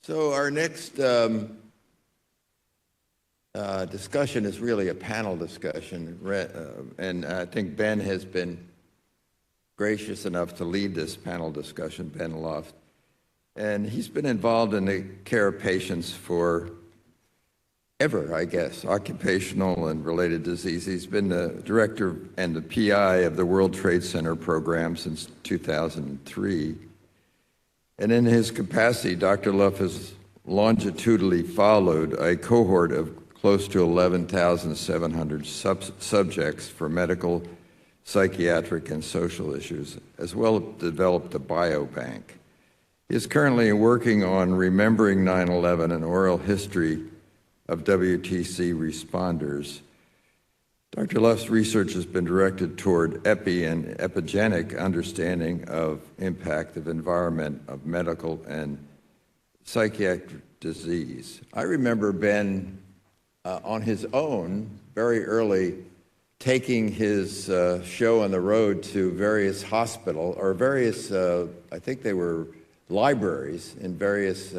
So our next discussion is really a panel discussion, and I think Ben has been gracious enough to lead this panel discussion, Ben Luft. And he's been involved in the care of patients for ever, I guess, occupational and related disease. He's been the director and the PI of the World Trade Center program since 2003. And in his capacity, Dr. Luft has longitudinally followed a cohort of close to 11,700 subjects for medical, psychiatric, and social issues, as well as developed a biobank. He is currently working on Remembering 9/11, an oral history of WTC responders. Dr. Luft's research has been directed toward and epigenetic understanding of impact of environment, of medical and psychiatric disease. I remember Ben on his own, very early, taking his show on the road to various various, I think they were libraries in various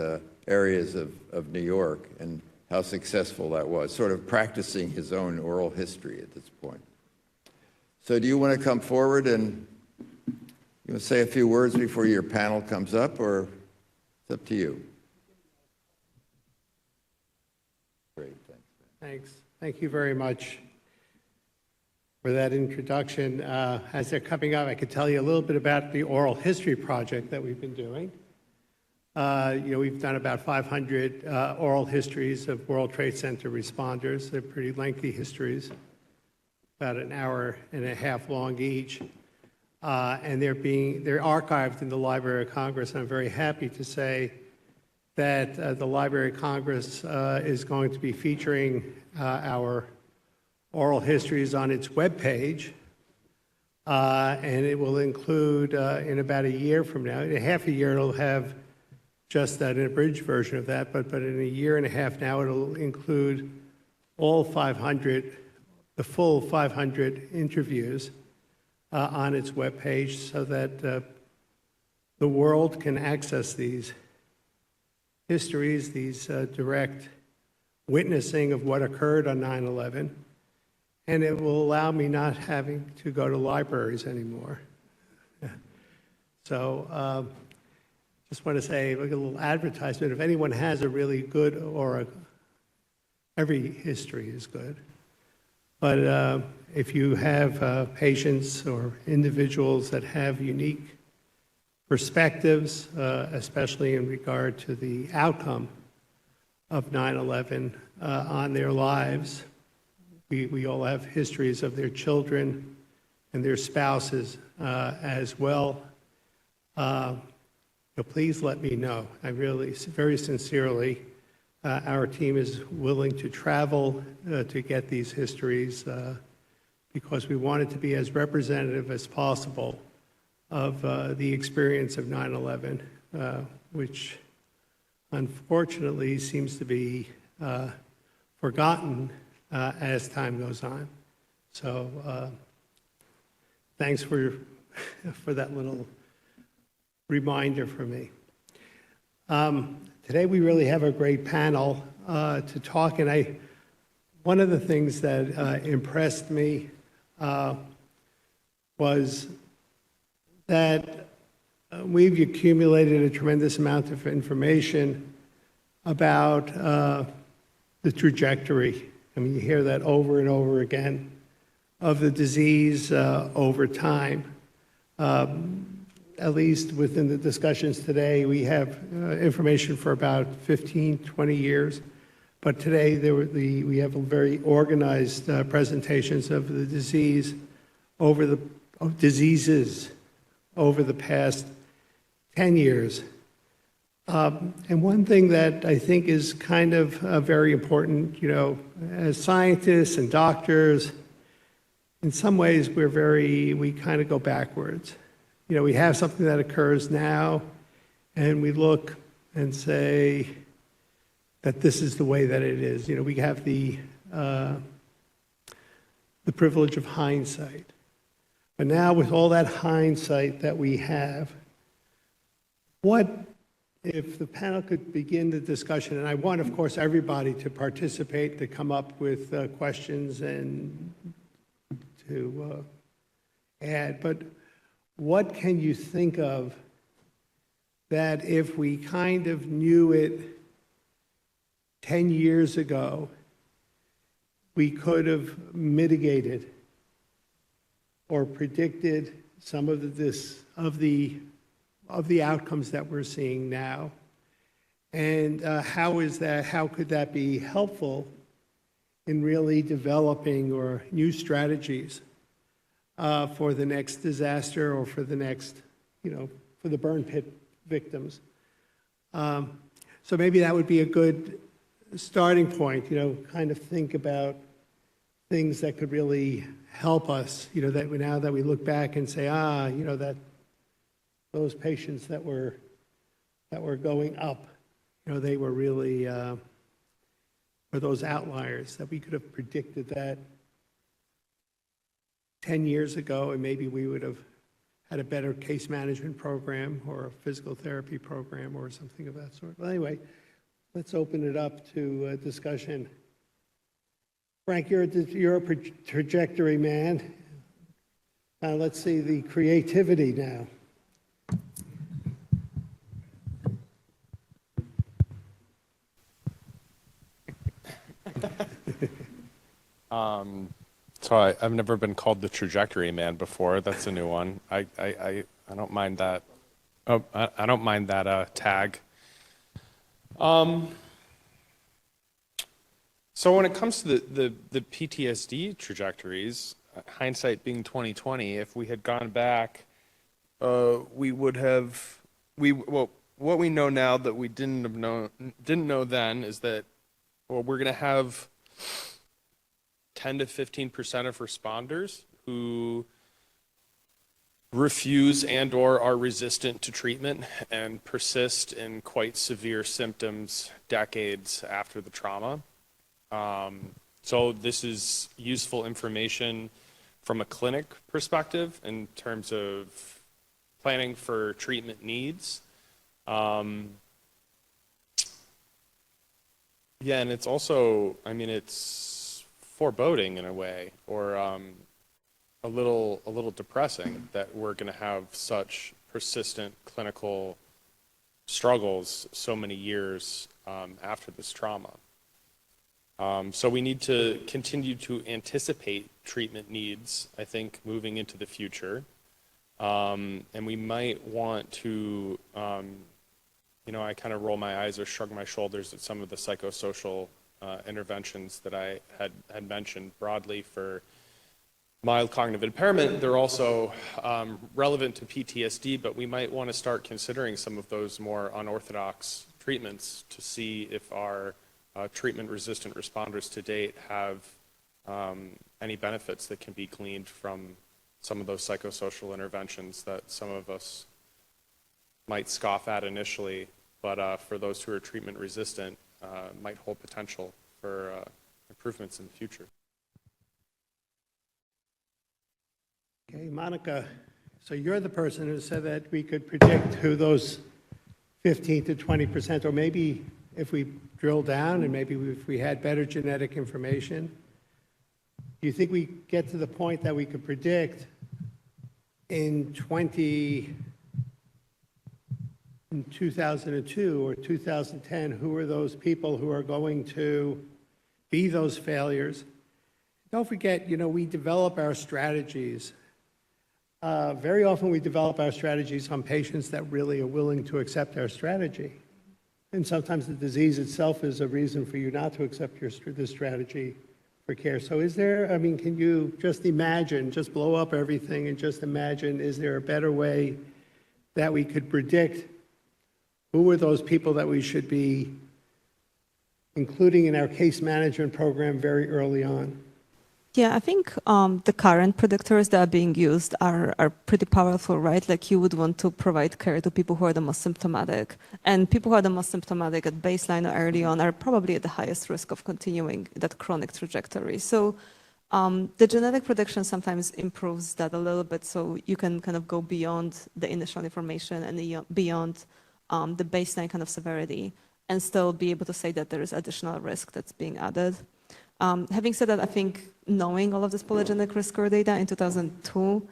areas of New York, and how successful that was, sort of practicing his own oral history at this point. So do you want to come forward and you want to say a few words before your panel comes up, or it's up to you? Great, thanks. Thanks. Thank you very much for that introduction. As they're coming up, I could tell you a little bit about the oral history project that we've been doing. We've done about 500 oral histories of World Trade Center responders. They're pretty lengthy histories, about an hour and a half long each. And they're archived in the Library of Congress. I'm very happy to say that the Library of Congress is going to be featuring our oral histories on its webpage. And it will include, in about a year from now, in half a year, it'll have just an abridged version of that, but in a year and a half now, it'll include all 500, the full 500 interviews on its webpage, so that the world can access these histories, these direct witnessing of what occurred on 9/11, and it will allow me not having to go to libraries anymore. So, just want to say, like a little advertisement, if anyone has a really good, every history is good, but if you have patients or individuals that have unique perspectives, especially in regard to the outcome of 9/11 on their lives, we all have histories of their children and their spouses as well. Please let me know. I really, very sincerely, our team is willing to travel to get these histories because we want it to be as representative as possible of the experience of 9/11, which unfortunately seems to be forgotten as time goes on. So thanks for that little reminder for me. Today we really have a great panel to talk, and one of the things that impressed me was that we've accumulated a tremendous amount of information about the trajectory. I mean, you hear that over and over again, of the disease over time. At least within the discussions today, we have information for about 15, 20 years. But today, we have very organized presentations of the diseases over the past 10 years. And one thing that I think is kind of very important, as scientists and doctors, in some ways we kind of go backwards. We have something that occurs now, and we look and say that this is the way that it is. We have the privilege of hindsight. But now with all that hindsight that we have, what if the panel could begin the discussion, and I want, of course, everybody to participate, to come up with questions and to add, but what can you think of that if we kind of knew it 10 years ago, we could have mitigated or predicted some of the outcomes that we're seeing now? And how could that be helpful in really developing or new strategies for the next disaster or for the next, for the burn pit victims? So maybe that would be a good starting point, kind of think about things that could really help us, that now that we look back and say, that those patients that were going up, they were really, were those outliers, that we could have predicted that 10 years ago, and maybe we would have had a better case management program or a physical therapy program or something of that sort. Well, anyway, let's open it up to discussion. Frank, you're a trajectory man. Let's see the creativity now. So I've never been called the trajectory man before. That's a new one. I don't mind that. Oh, I don't mind that tag. So when it comes to the PTSD trajectories, hindsight being 2020, if we had gone back, we would have what we know now that we didn't know then is that we're going to have 10 to 15% of responders who refuse and or are resistant to treatment and persist in quite severe symptoms decades after the trauma. So this is useful information from a clinic perspective in terms of planning for treatment needs. Yeah, and it's also, it's foreboding in a way, or a little depressing that we're going to have such persistent clinical struggles so many years after this trauma. So we need to continue to anticipate treatment needs, I think, moving into the future. And we might want to, I kind of roll my eyes or shrug my shoulders at some of the psychosocial interventions that I had mentioned broadly for mild cognitive impairment. They're also relevant to PTSD, but we might want to start considering some of those more unorthodox treatments to see if our treatment-resistant responders to date have any benefits that can be gleaned from some of those psychosocial interventions that some of us might scoff at initially, but for those who are treatment-resistant, might hold potential for improvements in the future. Okay, Monica, so you're the person who said that we could predict who those 15 to 20%, or maybe if we drill down and maybe if we had better genetic information, do you think we get to the point that we could predict in 2002 or 2010, who are those people who are going to be those failures? Don't forget, we develop our strategies. Very often we develop our strategies on patients that really are willing to accept our strategy. And sometimes the disease itself is a reason for you not to accept the strategy for care. So can you just imagine, just blow up everything and just imagine, is there a better way that we could predict who are those people that we should be including in our case management program very early on? Yeah, I think the current predictors that are being used are pretty powerful, right? Like you would want to provide care to people who are the most symptomatic. And people who are the most symptomatic at baseline or early on are probably at the highest risk of continuing that chronic trajectory. So the genetic prediction sometimes improves that a little bit, so you can kind of go beyond the initial information and beyond the baseline kind of severity and still be able to say that there is additional risk that's being added. Having said that, I think knowing all of this polygenic risk score data in 2002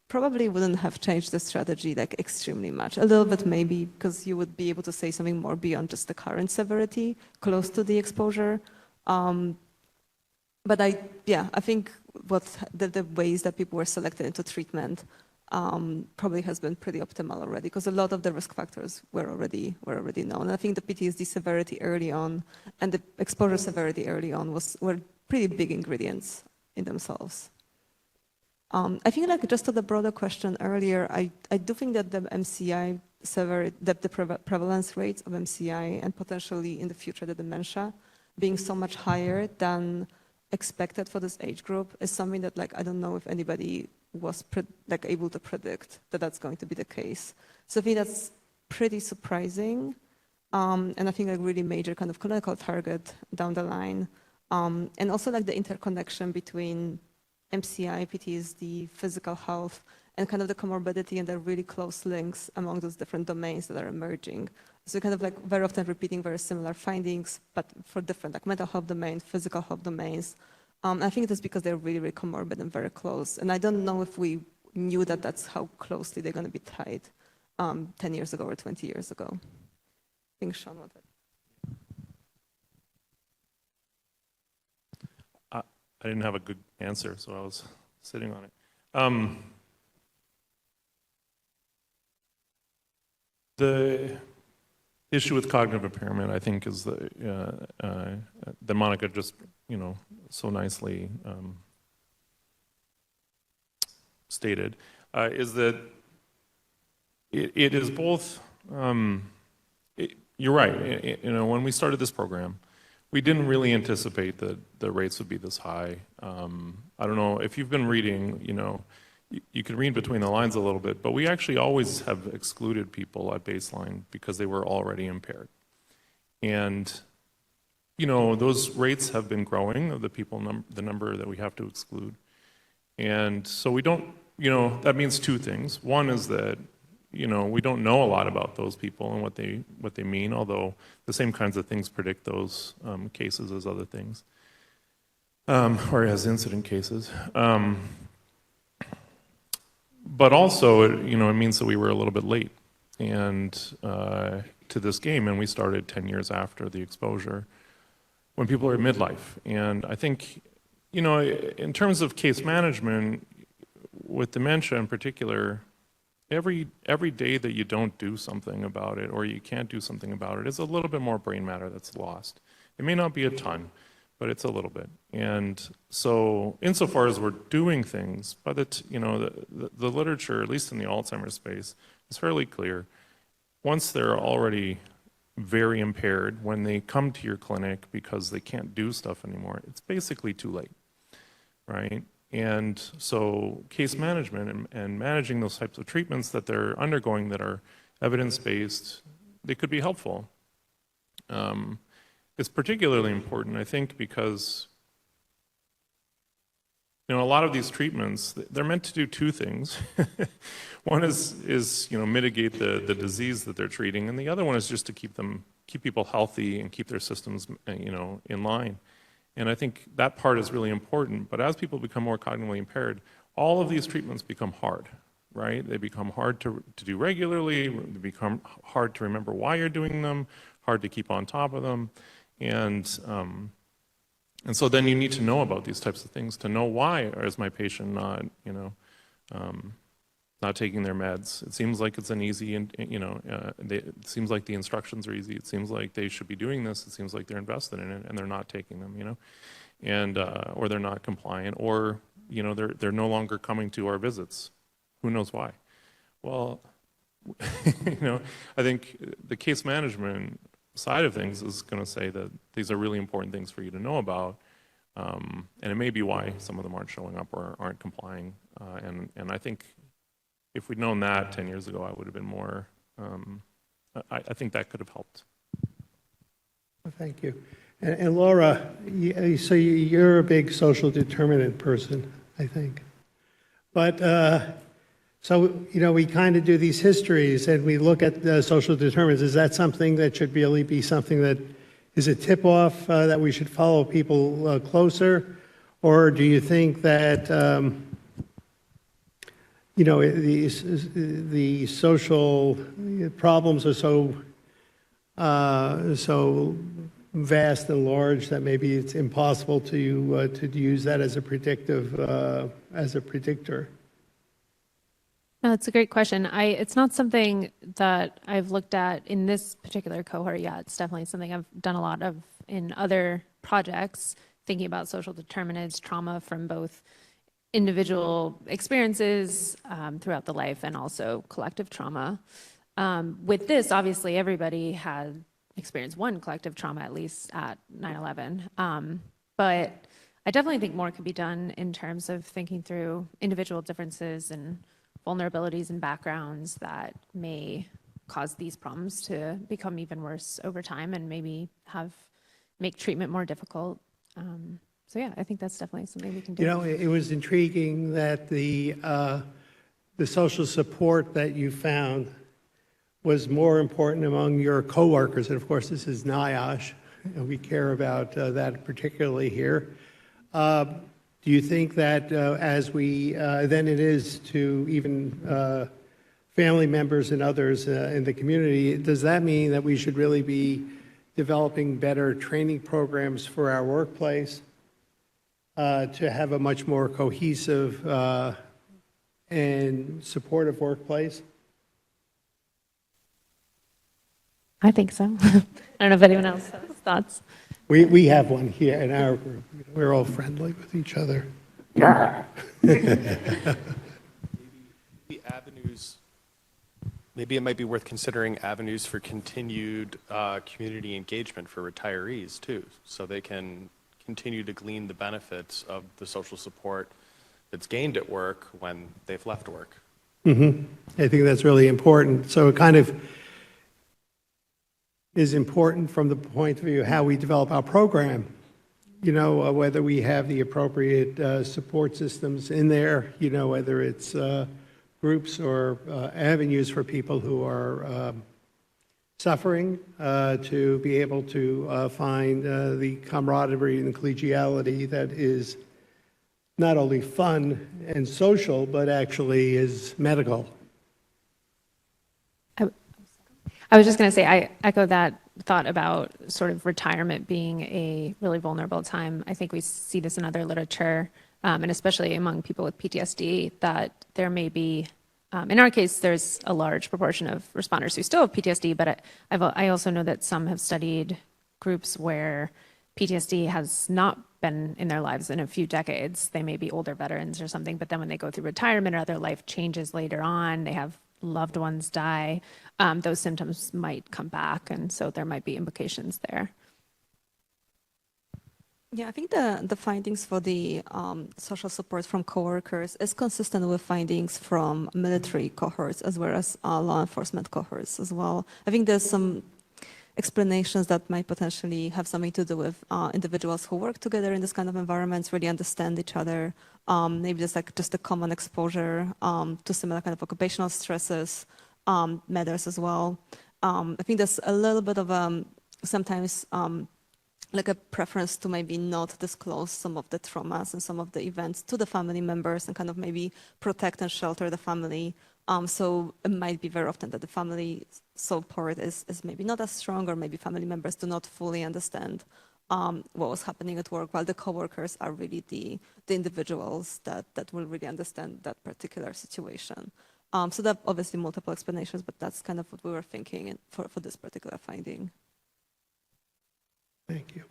probably wouldn't have changed the strategy like extremely much. A little bit maybe, because you would be able to say something more beyond just the current severity, close to the exposure. But I think what the ways that people were selected into treatment probably has been pretty optimal already, because a lot of the risk factors were already known. And I think the PTSD severity early on and the exposure severity early on were pretty big ingredients in themselves. I think like just to the broader question earlier, I do think that the MCI severity, that the prevalence rates of MCI and potentially in the future the dementia being so much higher than expected for this age group is something that like I don't know if anybody was able to predict that that's going to be the case. So I think that's pretty surprising, and I think a really major kind of clinical target down the line, and also like the interconnection between MCI, PTSD, physical health, and kind of the comorbidity and the really close links among those different domains that are emerging. So kind of like very often repeating very similar findings, but for different like mental health domains, physical health domains. I think it's because they're really, really comorbid and very close. And I don't know if we knew that that's how closely they're going to be tied 10 years ago or 20 years ago. I think Sean wanted. I didn't have a good answer, so I was sitting on it. The issue with cognitive impairment, I think, is that Monica just, so nicely stated, is that it is both. You're right. When we started this program, we didn't really anticipate that the rates would be this high. I don't know if you've been reading. You can read between the lines a little bit, but we actually always have excluded people at baseline because they were already impaired. And, those rates have been growing of the number that we have to exclude. And so we don't, that means two things. One is that, we don't know a lot about those people and what they mean, although the same kinds of things predict those cases as other things, or as incident cases. But also, it means that we were a little bit late to this game, and we started 10 years after the exposure, when people are in midlife. And I think, in terms of case management, with dementia in particular, every day that you don't do something about it, or you can't do something about it, is a little bit more brain matter that's lost. It may not be a ton, but it's a little bit. And so insofar as we're doing things, but the literature, at least in the Alzheimer's space, is fairly clear. Once they're already very impaired, when they come to your clinic because they can't do stuff anymore, it's basically too late, right? And so case management and managing those types of treatments that they're undergoing that are evidence-based, they could be helpful. It's particularly important, I think, because a lot of these treatments, they're meant to do two things. One is mitigate the disease that they're treating, and the other one is just to keep people healthy and keep their systems in line. And I think that part is really important. But as people become more cognitively impaired, all of these treatments become hard, right? They become hard to do regularly. They become hard to remember why you're doing them, hard to keep on top of them. And so then you need to know about these types of things to know why is my patient not taking their meds. It seems like it's an easy, it seems like the instructions are easy. It seems like they should be doing this. It seems like they're invested in it, and they're not taking them, and or they're not compliant, or they're no longer coming to our visits. Who knows why? Well, I think the case management side of things is going to say that these are really important things for you to know about, and it may be why some of them aren't showing up or aren't complying. And I think if we'd known that 10 years ago, I would have been more. I think that could have helped. Well, thank you. And Laura, so you're a big social determinant person, I think. But So, we kind of do these histories and we look at the social determinants. Is that something that should really be something that is a tip-off that we should follow people closer? Or do you think that, the social problems are so vast and large that maybe it's impossible to use that as a predictor? No, it's a great question. It's not something that I've looked at in this particular cohort yet. It's definitely something I've done a lot of in other projects, thinking about social determinants, trauma from both individual experiences throughout the life and also collective trauma. With this, obviously, everybody had experienced one collective trauma, at least at 9/11. But I definitely think more could be done in terms of thinking through individual differences and vulnerabilities and backgrounds that may cause these problems to become even worse over time and maybe make treatment more difficult. So yeah, I think that's definitely something we can do. It was intriguing that the social support that you found was more important among your coworkers, and of course this is NIOSH, and we care about that particularly here. Do you think that then it is to even family members and others in the community, does that mean that we should really be developing better training programs for our workplace to have a much more cohesive and supportive workplace? I think so. I don't know if anyone else has thoughts. We have one here in our group. We're all friendly with each other. Maybe it might be worth considering avenues for continued community engagement for retirees too, so they can continue to glean the benefits of the social support that's gained at work when they've left work. Mm-hmm. I think that's really important. So it kind of is important from the point of view of how we develop our program. Whether we have the appropriate support systems in there, whether it's groups or avenues for people who are suffering to be able to find the camaraderie and collegiality that is not only fun and social, but actually is medical. I was just going to say, I echo that thought about sort of retirement being a really vulnerable time. I think we see this in other literature, and especially among people with PTSD, that there may be, in our case, there's a large proportion of responders who still have PTSD, but I also know that some have studied groups where PTSD has not been in their lives in a few decades. They may be older veterans or something, but then when they go through retirement or other life changes later on, they have loved ones die, those symptoms might come back, and so there might be implications there. Yeah, I think the findings for the social support from coworkers is consistent with findings from military cohorts as well as law enforcement cohorts as well. I think there's some explanations that might potentially have something to do with individuals who work together in this kind of environments, really understand each other. Maybe there's just a common exposure to similar kind of occupational stresses matters as well. I think there's a little bit of sometimes like a preference to maybe not disclose some of the traumas and some of the events to the family members and kind of maybe protect and shelter the family. So it might be very often that the family support is maybe not as strong, or maybe family members do not fully understand what was happening at work, while the coworkers are really the individuals that will really understand that particular situation. So there are obviously multiple explanations, but that's kind of what we were thinking for this particular finding. Thank you.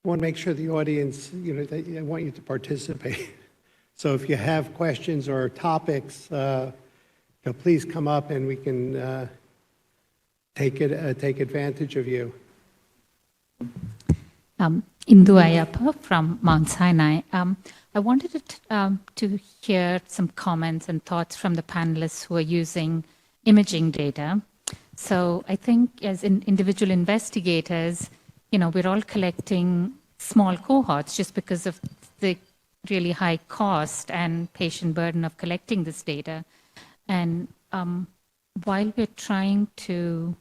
I want to make sure the audience, I want you to participate. So if you have questions or topics, please come up and we can take advantage of you. Indu Ayappa from Mount Sinai. I wanted to hear some comments and thoughts from the panelists who are using imaging data. So I think as individual investigators, we're all collecting small cohorts just because of the really high cost and patient burden of collecting this data. And while we're trying to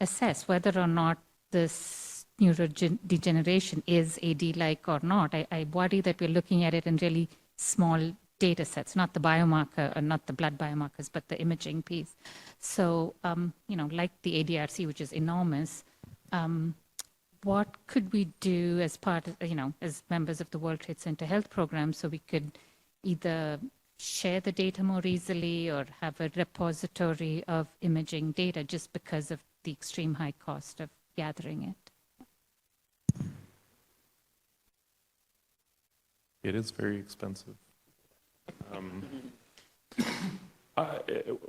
assess whether or not this neurodegeneration is AD-like or not, I worry that we're looking at it in really small data sets, not the biomarker or not the blood biomarkers, but the imaging piece. So, like the ADRC, which is enormous, what could we do as part of, as members of the World Trade Center Health Program, so we could either share the data more easily or have a repository of imaging data just because of the extreme high cost of gathering it? It is very expensive.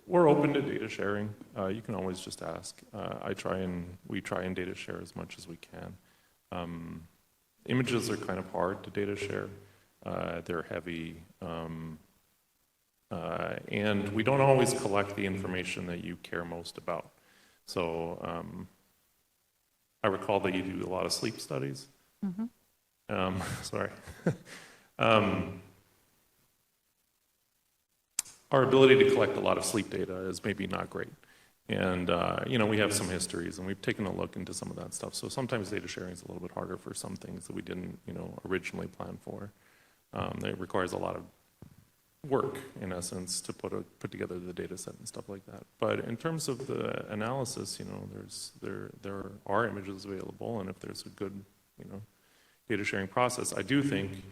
We're open to data sharing. You can always just ask. We try and data share as much as we can. Images are kind of hard to data share. They're heavy. And we don't always collect the information that you care most about. So I recall that you do a lot of sleep studies. Mm-hmm. Sorry. Our ability to collect a lot of sleep data is maybe not great. And, we have some histories, and we've taken a look into some of that stuff. So sometimes data sharing is a little bit harder for some things that we didn't, originally plan for. It requires a lot of work, in essence, to put together the data set and stuff like that. But in terms of the analysis, there are images available, and if there's a good, data sharing process, I do think,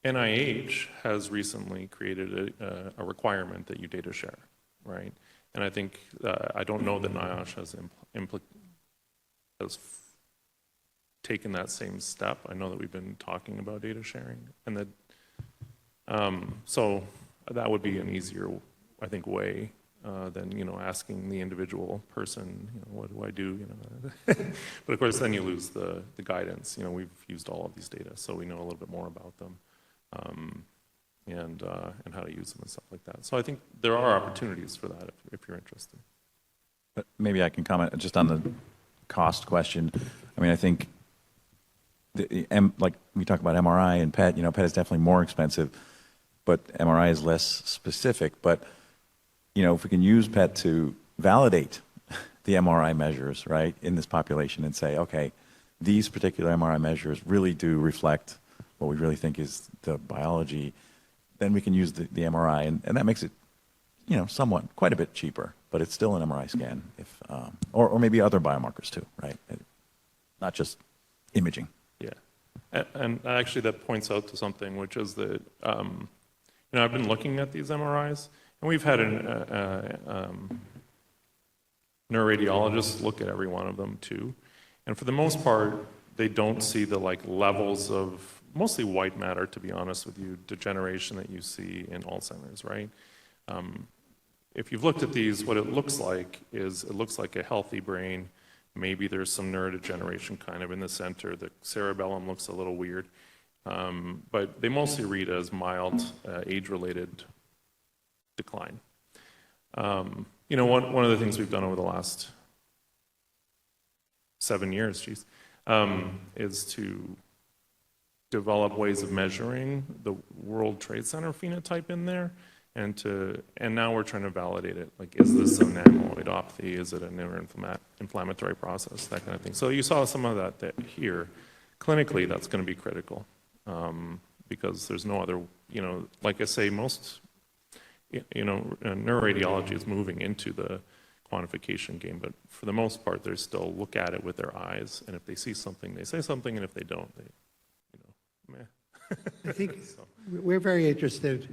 NIH has recently created a requirement that you data share, right? And I think, I don't know that NIOSH has taken that same step. I know that we've been talking about data sharing, and that, so that would be an easier, I think, way than, asking the individual person, what do I do, But of course, then you lose the guidance. We've used all of these data, so we know a little bit more about them. And how to use them and stuff like that. So I think there are opportunities for that if you're interested. But maybe I can comment just on the cost question. I mean, I think, like we talk about MRI and PET, PET is definitely more expensive, but MRI is less specific. But, if we can use PET to validate the MRI measures, right, in this population and say, okay, these particular MRI measures really do reflect what we really think is the biology, then we can use the MRI, and that makes it, somewhat, quite a bit cheaper, but it's still an MRI scan, if, or maybe other biomarkers too, right? Not just imaging. Yeah, and actually that points out to something, which is that, I've been looking at these MRIs, and we've had a neuroradiologist look at every one of them too, and for the most part, they don't see the levels of mostly white matter, to be honest with you, degeneration that you see in Alzheimer's, right? If you've looked at these, what it looks like is it looks like a healthy brain. Maybe there's some neurodegeneration kind of in the center. The cerebellum looks a little weird. But they mostly read as mild age-related decline. One of the things we've done over the last 7 years, is to develop ways of measuring the World Trade Center phenotype in there, and now we're trying to validate it. Is this an amyloidopathy? Is it a neuroinflammatory process? That kind of thing. So you saw some of that here. Clinically, that's going to be critical because there's no other. Like I say, most neuroradiology is moving into the quantification game, but for the most part, they still look at it with their eyes, and if they see something, they say something, and if they don't, they. I think we're very interested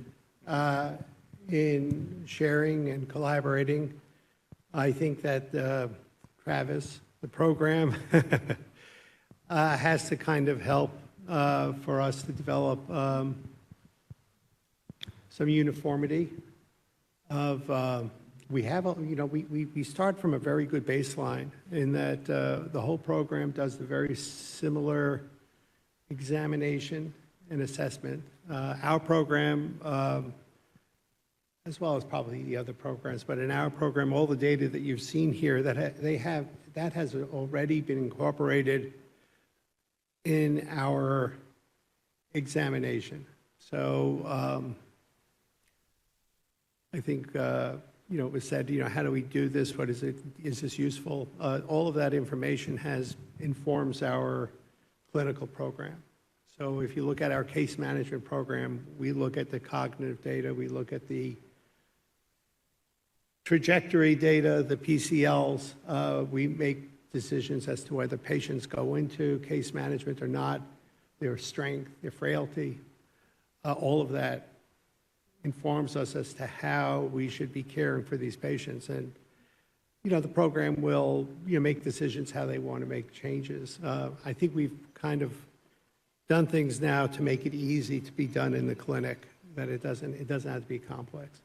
in sharing and collaborating. I think that Travis, the program, has to kind of help for us to develop some uniformity of, we have, we start from a very good baseline in that the whole program does the very similar examination and assessment. Our program, as well as probably the other programs, but in our program, all the data that you've seen here, that they have that has already been incorporated in our examination. So I think, it was said, how do we do this? What is it? Is this useful? All of that information informs our clinical program. So if you look at our case management program, we look at the cognitive data, we look at the trajectory data, the PCLs. We make decisions as to whether patients go into case management or not, their strength, their frailty. All of that informs us as to how we should be caring for these patients. And, the program will, make decisions how they want to make changes. I think we've kind of done things now to make it easy to be done in the clinic, that it doesn't have to be complex.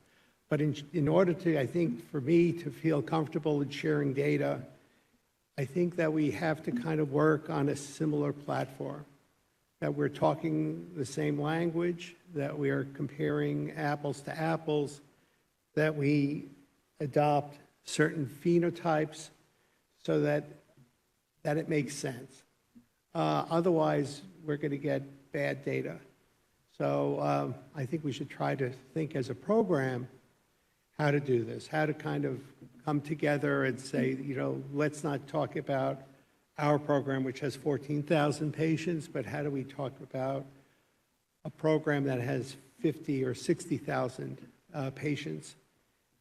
But in order to, I think, for me to feel comfortable in sharing data, I think that we have to kind of work on a similar platform, that we're talking the same language, that we are comparing apples to apples, that we adopt certain phenotypes so that it makes sense. Otherwise, we're going to get bad data. So I think we should try to think as a program how to do this, how to kind of come together and say, let's not talk about our program, which has 14,000 patients, but how do we talk about a program that has 50 or 60,000 patients?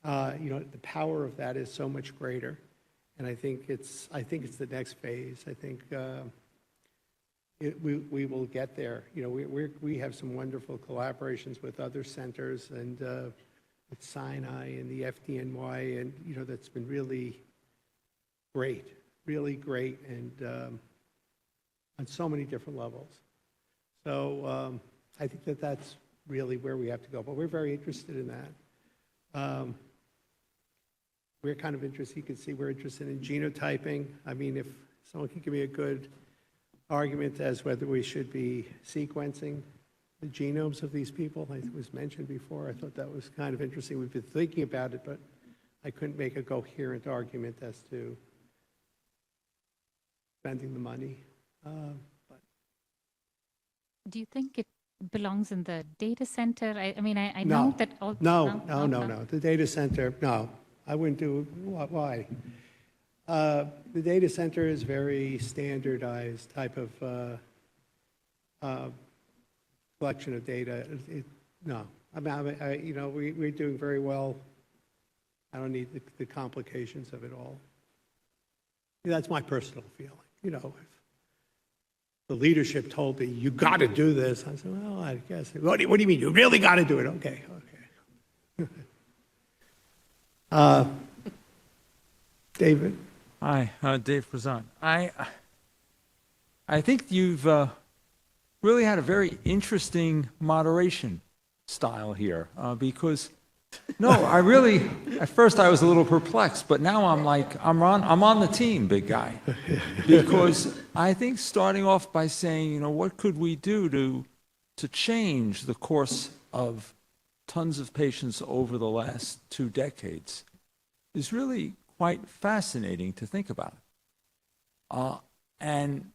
The power of that is so much greater, and I think it's the next phase. I think we will get there. We have some wonderful collaborations with other centers and with Sinai and the FDNY, and that's been really great, and on so many different levels. So I think that's really where we have to go. But we're very interested in that. We're kind of interested. You can see we're interested in genotyping. I mean, if someone can give me a good argument as whether we should be sequencing the genomes of these people, it was mentioned before. I thought that was kind of interesting. We've been thinking about it, but I couldn't make a coherent argument as to spending the money. But Do you think it belongs in the data center? I mean, I No. know that all... No. The data center, no. I wouldn't do, why? The data center is very standardized type of collection of data. No. We're doing very well. I don't need the complications of it all. That's my personal feeling. If the leadership told me, you got to do this, I said, well, I guess. What do you mean? You really got to do it? Okay. David? Hi, Dave Prezan. I think you've really had a very interesting moderation style here because, no, I really, at first I was a little perplexed, but now I'm like, I'm on the team, big guy. Because I think starting off by saying, what could we do to change the course of tons of patients over the last 2 decades is really quite fascinating to think about. And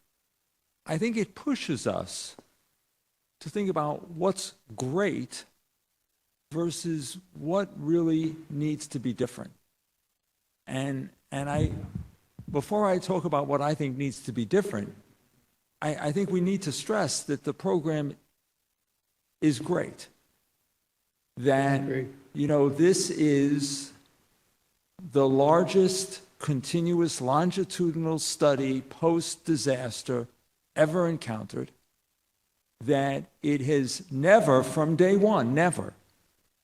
I think it pushes us to think about what's great versus what really needs to be different. And before I talk about what I think needs to be different, I think we need to stress that the program is great. That, this is the largest continuous longitudinal study post-disaster ever encountered, that it has never, from day one, never,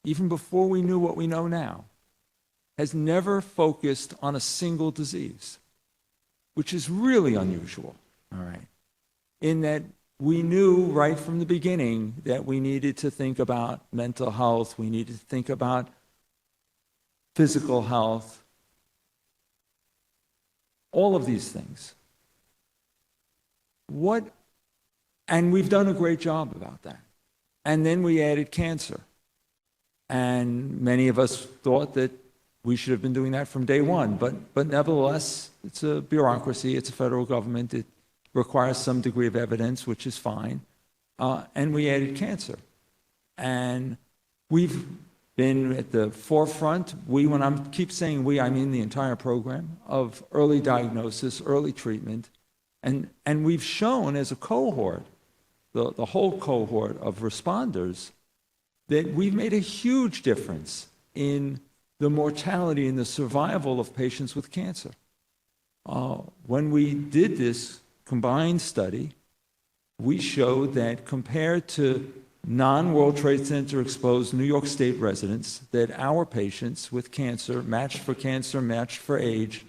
even before we knew what we know now, has never focused on a single disease, which is really unusual, all right, in that we knew right from the beginning that we needed to think about mental health, we needed to think about physical health, all of these things. And we've done a great job about that. And then we added cancer. And many of us thought that We should have been doing that from day one, but nevertheless, it's a bureaucracy, it's a federal government, it requires some degree of evidence, which is fine. And we added cancer. And we've been at the forefront, when I keep saying we, I mean the entire program, of early diagnosis, early treatment. And we've shown as a cohort, the whole cohort of responders, that we've made a huge difference in the mortality and the survival of patients with cancer. When we did this combined study, we showed that compared to non-World Trade Center exposed New York State residents, that our patients with cancer, matched for age,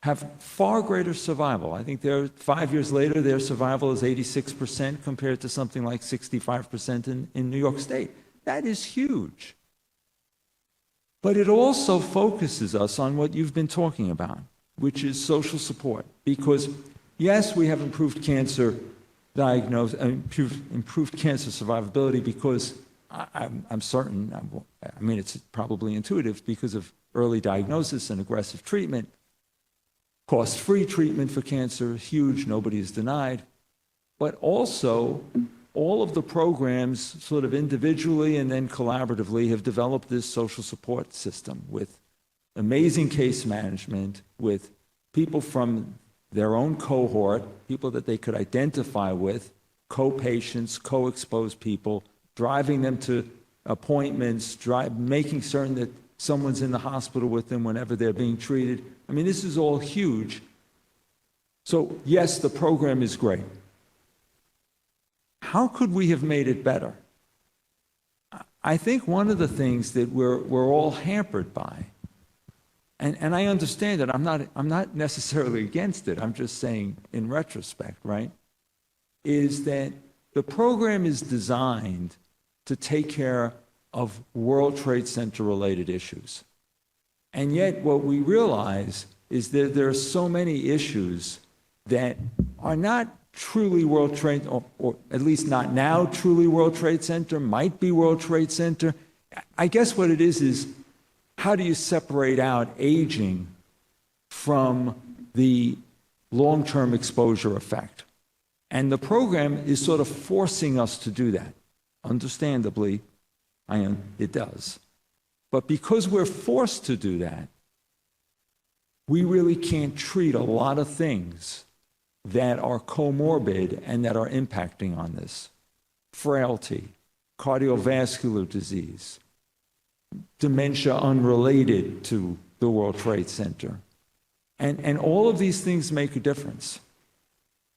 have far greater survival. I think 5 years later, their survival is 86% compared to something like 65% in New York State. That is huge. But it also focuses us on what you've been talking about, which is social support. Because yes, we have improved cancer diagnosis, improved cancer survivability because I'm certain, I mean, it's probably intuitive because of early diagnosis and aggressive treatment. Cost-free treatment for cancer, huge, nobody is denied. But also, all of the programs sort of individually and then collaboratively have developed this social support system with amazing case management, with people from their own cohort, people that they could identify with, co-patients, co-exposed people, driving them to appointments, making certain that someone's in the hospital with them whenever they're being treated. I mean, this is all huge. So yes, the program is great. How could we have made it better? I think one of the things that we're all hampered by, and I understand it, I'm not necessarily against it, I'm just saying in retrospect, right, is that the program is designed to take care of World Trade Center related issues. And yet what we realize is that there are so many issues that are not truly World Trade, or at least not now truly World Trade Center, might be World Trade Center. I guess what it is how do you separate out aging from the long-term exposure effect? And the program is sort of forcing us to do that. Understandably, it does. But because we're forced to do that, we really can't treat a lot of things that are comorbid and that are impacting on this. Frailty, cardiovascular disease, dementia unrelated to the World Trade Center. And all of these things make a difference.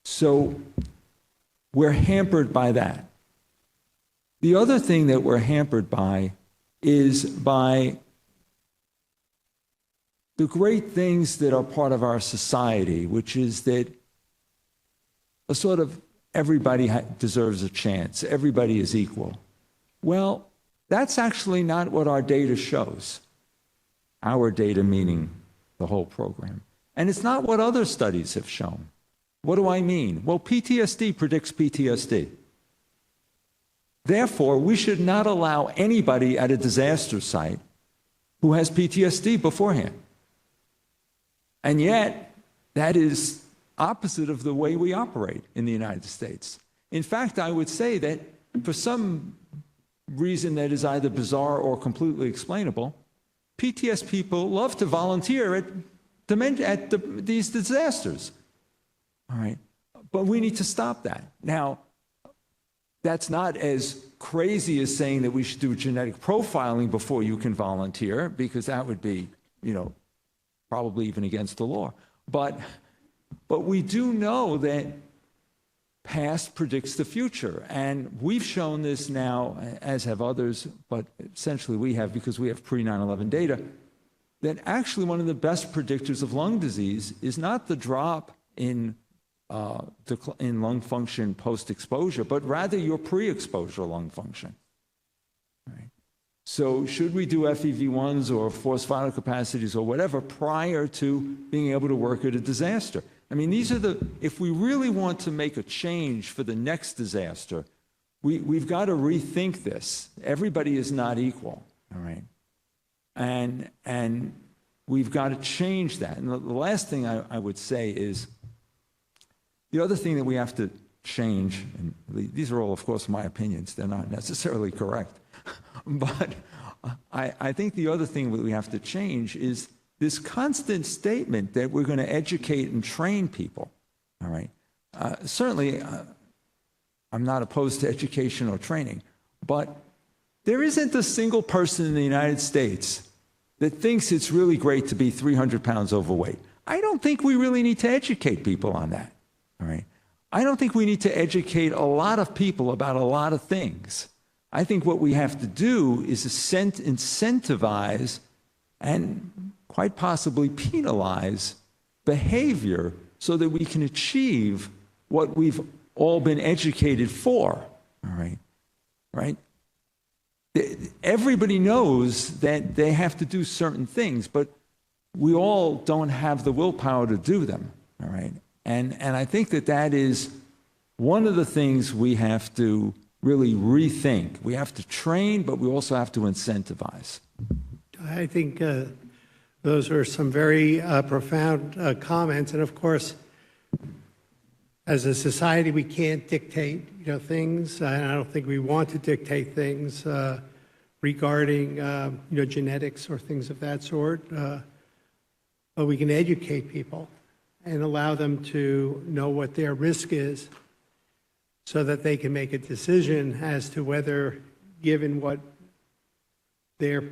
So we're hampered by that. The other thing that we're hampered by is by the great things that are part of our society, which is that a sort of everybody deserves a chance, everybody is equal. Well, that's actually not what our data shows. Our data meaning the whole program. And it's not what other studies have shown. What do I mean? Well, PTSD predicts PTSD. Therefore, we should not allow anybody at a disaster site who has PTSD beforehand. And yet, that is opposite of the way we operate in the United States. In fact, I would say that for some reason that is either bizarre or completely explainable, PTSD people love to volunteer at these disasters. All right, but we need to stop that. Now, that's not as crazy as saying that we should do genetic profiling before you can volunteer, because that would be, probably even against the law. But we do know that past predicts the future. And we've shown this now, as have others, but essentially we have because we have pre-9/11 data, that actually one of the best predictors of lung disease is not the drop in lung function post-exposure, but rather your pre-exposure lung function. Right? So should we do FEV1s or forced vital capacities or whatever prior to being able to work at a disaster? I mean, these are if we really want to make a change for the next disaster, we've got to rethink this. Everybody is not equal, all right? And we've got to change that. And the last thing I would say is, the other thing that we have to change, and these are all, of course, my opinions, they're not necessarily correct, but I think the other thing that we have to change is this constant statement that we're going to educate and train people, all right? Certainly, I'm not opposed to education or training, but there isn't a single person in the United States that thinks it's really great to be 300 pounds overweight. I don't think we really need to educate people on that, all right? I don't think we need to educate a lot of people about a lot of things. I think what we have to do is incentivize and quite possibly penalize behavior so that we can achieve what we've all been educated for, all right? Right? Everybody knows that they have to do certain things, but we all don't have the willpower to do them, all right? And I think that is one of the things we have to really rethink. We have to train, but we also have to incentivize. I think those are some very profound comments. And of course, as a society, we can't dictate, things. And I don't think we want to dictate things regarding, genetics or things of that sort. But we can educate people and allow them to know what their risk is so that they can make a decision as to whether, given what their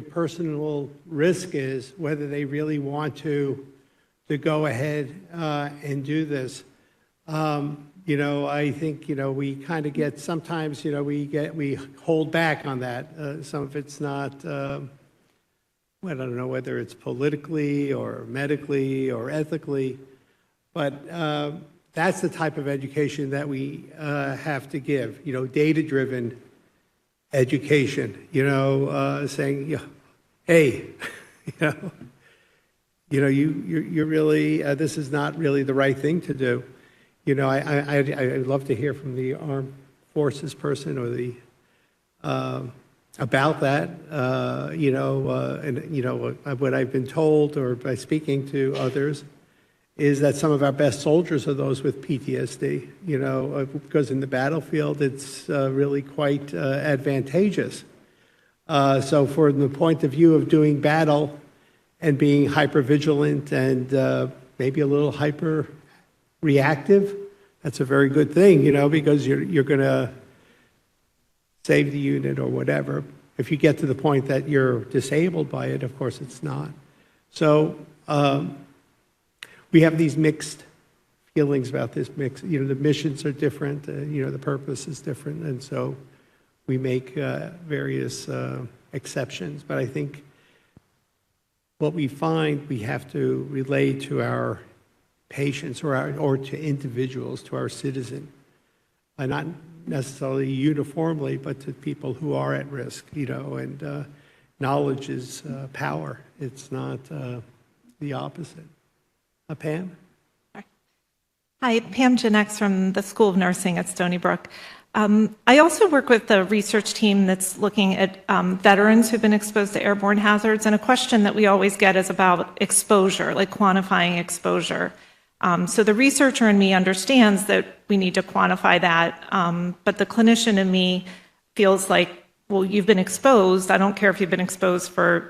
personal risk is, whether they really want to go ahead and do this. I think, we kind of get, sometimes, we hold back on that. Some of it's not, I don't know whether it's politically or medically or ethically, but that's the type of education that we have to give, data-driven education, saying, hey, you're really, this is not really the right thing to do. I'd love to hear from the armed forces person or the, about that, what I've been told or by speaking to others is that some of our best soldiers are those with PTSD, because in the battlefield, it's really quite advantageous. So from the point of view of doing battle and being hyper-vigilant and maybe a little hyper-reactive, that's a very good thing, because you're going to save the unit or whatever. If you get to the point that you're disabled by it, of course it's not. So we have these mixed feelings about this mix. The missions are different, the purpose is different, and so we make various exceptions. But I think what we find we have to relay to our patients or to individuals, to our citizen, not necessarily uniformly, but to people who are at risk, and knowledge is power. It's not the opposite. Pam? Hi, Pam Janex from the School of Nursing at Stony Brook. I also work with the research team that's looking at veterans who've been exposed to airborne hazards, and a question that we always get is about exposure, like quantifying exposure. So the researcher in me understands that we need to quantify that, but the clinician in me feels like, well, you've been exposed. I don't care if you've been exposed for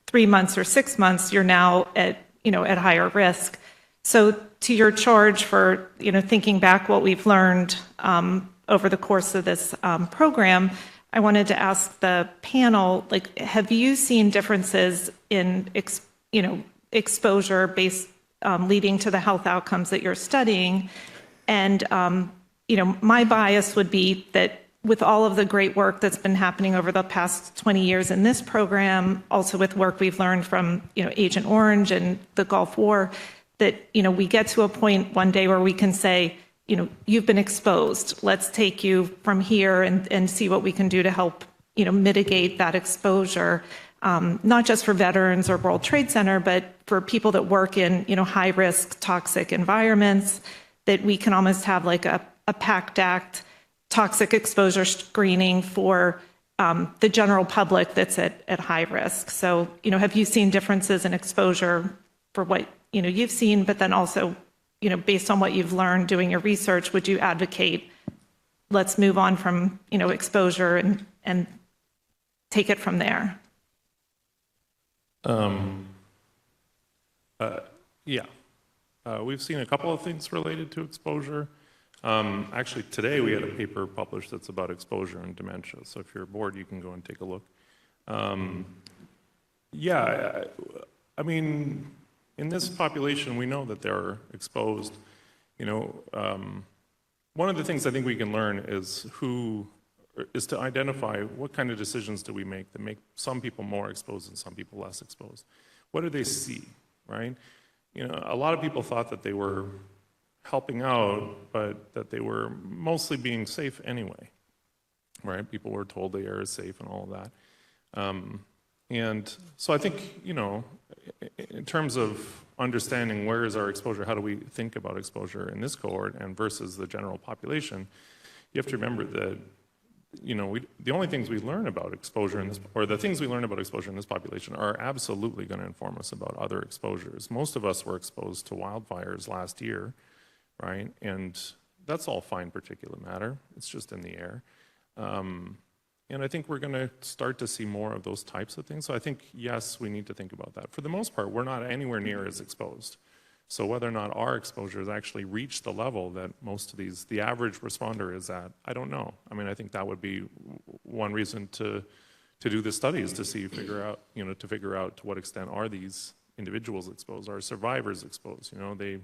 3 months or 6 months. You're now at higher risk. So to your charge for thinking back what we've learned over the course of this program, I wanted to ask the panel, have you seen differences in exposure based leading to the health outcomes that you're studying? And my bias would be that with all of the great work that's been happening over the past 20 years in this program, also with work we've learned from Agent Orange and the Gulf War, that we get to a point one day where we can say, you've been exposed. Let's take you from here and see what we can do to help mitigate that exposure, not just for veterans or World Trade Center, but for people that work in high-risk toxic environments, that we can almost have like a PACT Act toxic exposure screening for the general public that's at high risk. So, have you seen differences in exposure for what, you've seen, but then also, based on what you've learned doing your research, would you advocate, let's move on from, exposure and take it from there? Yeah. We've seen a couple of things related to exposure. Actually, today we had a paper published that's about exposure and dementia. So if you're bored, you can go and take a look. Yeah, I mean, in this population, we know that they're exposed. One of the things I think we can learn is to identify what kind of decisions do we make that make some people more exposed and some people less exposed. What do they see, right? A lot of people thought that they were helping out, but that they were mostly being safe anyway, right? People were told the air is safe and all of that. And so I think, in terms of understanding where is our exposure, how do we think about exposure in this cohort and versus the general population, you have to remember that, the only things we learn about exposure in this, or the things we learn about exposure in this population are absolutely going to inform us about other exposures. Most of us were exposed to wildfires last year, right? And that's all fine particulate matter. It's just in the air. And I think we're going to start to see more of those types of things. So I think, yes, we need to think about that. For the most part, we're not anywhere near as exposed. So whether or not our exposures actually reach the level that most of the average responder is at, I don't know. I mean, I think that would be one reason to do the studies to figure out to what extent are these individuals exposed, are survivors exposed? They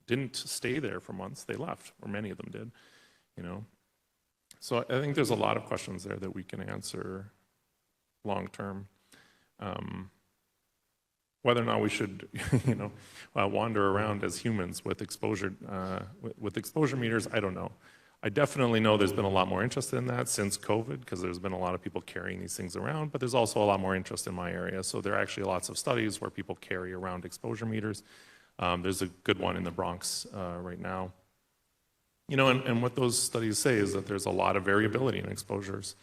didn't stay there for months, they left, or many of them did, So I think there's a lot of questions there that we can answer long term. Whether or not we should, wander around as humans with exposure meters, I don't know. I definitely know there's been a lot more interest in that since COVID, because there's been a lot of people carrying these things around, but there's also a lot more interest in my area. So there are actually lots of studies where people carry around exposure meters. There's a good one in the Bronx right now. And what those studies say is that there's a lot of variability in exposures.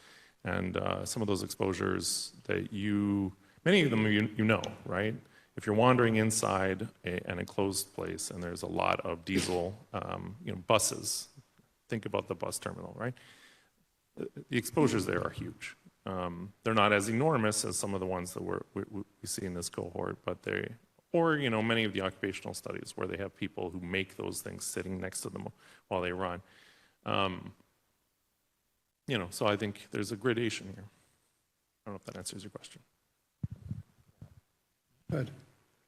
And some of those exposures that many of them right? If you're wandering inside an enclosed place and there's a lot of diesel, buses, think about the bus terminal, right? The exposures there are huge. They're not as enormous as some of the ones that we see in this cohort, but many of the occupational studies where they have people who make those things sitting next to them while they run. So I think there's a gradation here. I don't know if that answers your question. Good.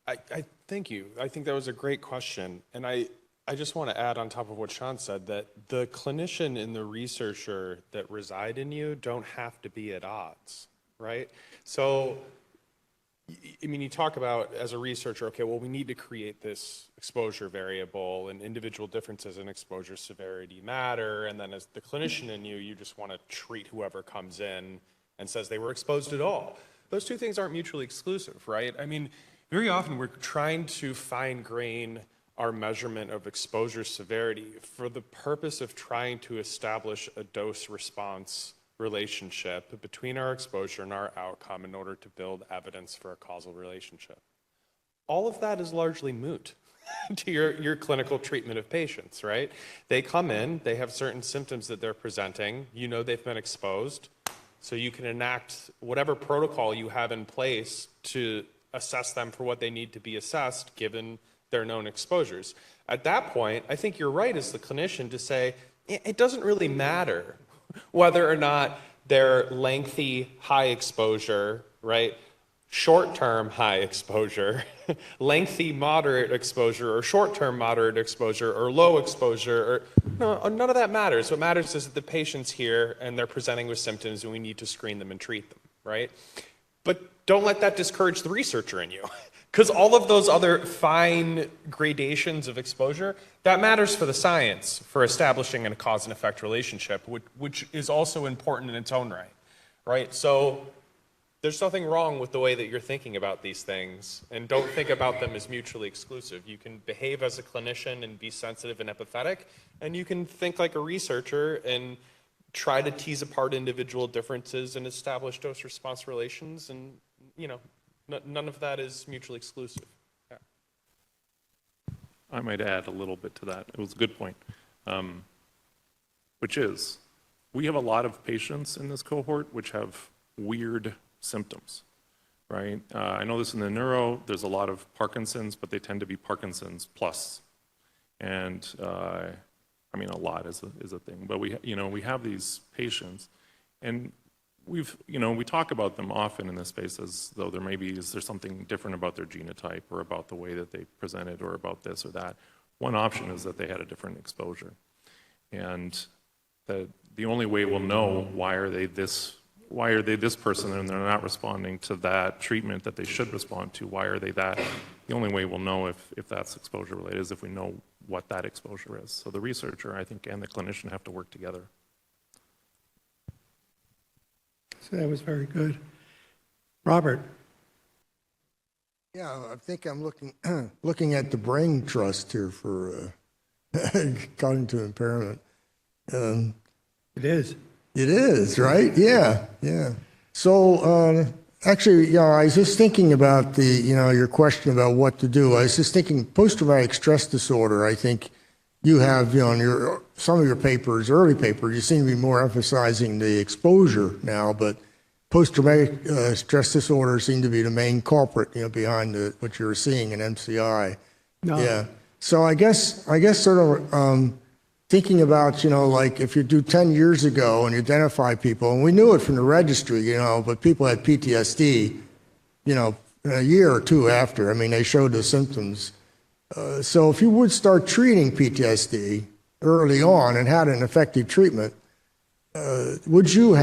I thank you. I think that was a great question. And I just want to add on top of what Sean said that the clinician and the researcher that reside in you don't have to be at odds, right? So, I mean, you talk about as a researcher, okay, well, we need to create this exposure variable and individual differences in exposure severity matter. And then as the clinician in you, you just want to treat whoever comes in and says they were exposed at all. Those two things aren't mutually exclusive, right? I mean, very often we're trying to fine-grain our measurement of exposure severity for the purpose of trying to establish a dose-response relationship between our exposure and our outcome in order to build evidence for a causal relationship. All of that is largely moot to your clinical treatment of patients, right? They come in, they have certain symptoms that they're presenting, they've been exposed, so you can enact whatever protocol you have in place to assess them for what they need to be assessed given their known exposures. At that point, I think you're right as the clinician to say, it doesn't really matter whether or not they're lengthy, high exposure, right? Short-term high exposure, lengthy moderate exposure, or short-term moderate exposure, or low exposure, or no, none of that matters. What matters is that the patient's here and they're presenting with symptoms and we need to screen them and treat them, right? But don't let that discourage the researcher in you. Because all of those other fine gradations of exposure, that matters for the science, for establishing a cause and effect relationship, which is also important in its own right? So there's nothing wrong with the way that you're thinking about these things, and don't think about them as mutually exclusive. You can behave as a clinician and be sensitive and empathetic, and you can think like a researcher and try to tease apart individual differences and establish dose-response relations, and, none of that is mutually exclusive. Yeah. I might add a little bit to that. It was a good point, which is we have a lot of patients in this cohort which have weird symptoms, right? I know this in the neuro, there's a lot of Parkinson's, but they tend to be Parkinson's plus. And I mean, a lot is a thing, but we have these patients, and we talk about them often in this space as though is there something different about their genotype or about the way that they presented or about this or that. One option is that they had a different exposure, and the only way we'll know why are they this person and they're not responding to that treatment that they should respond to, why are they that? The only way we'll know if that's exposure related is if we know what that exposure is. So the researcher, I think, and the clinician have to work together. So that was very good. Robert? Yeah, I think I'm looking at the brain trust here for cognitive impairment. It is. It is, right? Yeah, yeah. So actually, I was just thinking about your question about what to do. I was just thinking post-traumatic stress disorder. I think you have, on some of your papers, early papers, you seem to be more emphasizing the exposure now, but post-traumatic stress disorder seemed to be the main culprit, behind what you're seeing in MCI. No. Yeah. So I guess sort of thinking about, like if you do 10 years ago and you identify people, and we knew it from the registry, but people had PTSD, a year or two after. I mean, they showed the symptoms. So if you would start treating PTSD early on and had an effective treatment, would you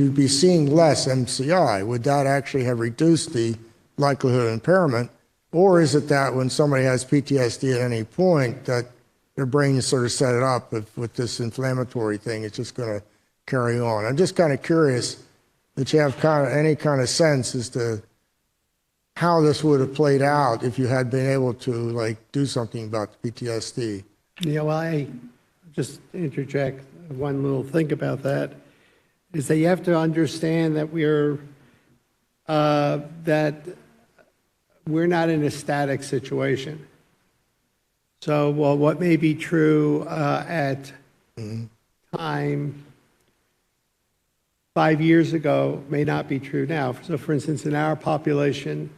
be seeing less MCI? Would that actually have reduced the likelihood of impairment? Or is it that when somebody has PTSD at any point that their brain is sort of set it up with this inflammatory thing, it's just going to carry on? I'm just kind of curious that you have any kind of sense as to how this would have played out if you had been able to do something about the PTSD. Yeah, well, I just interject one little thing about that, is that you have to understand that we're not in a static situation. So, what may be true at time 5 years ago may not be true now. So, for instance, in our population,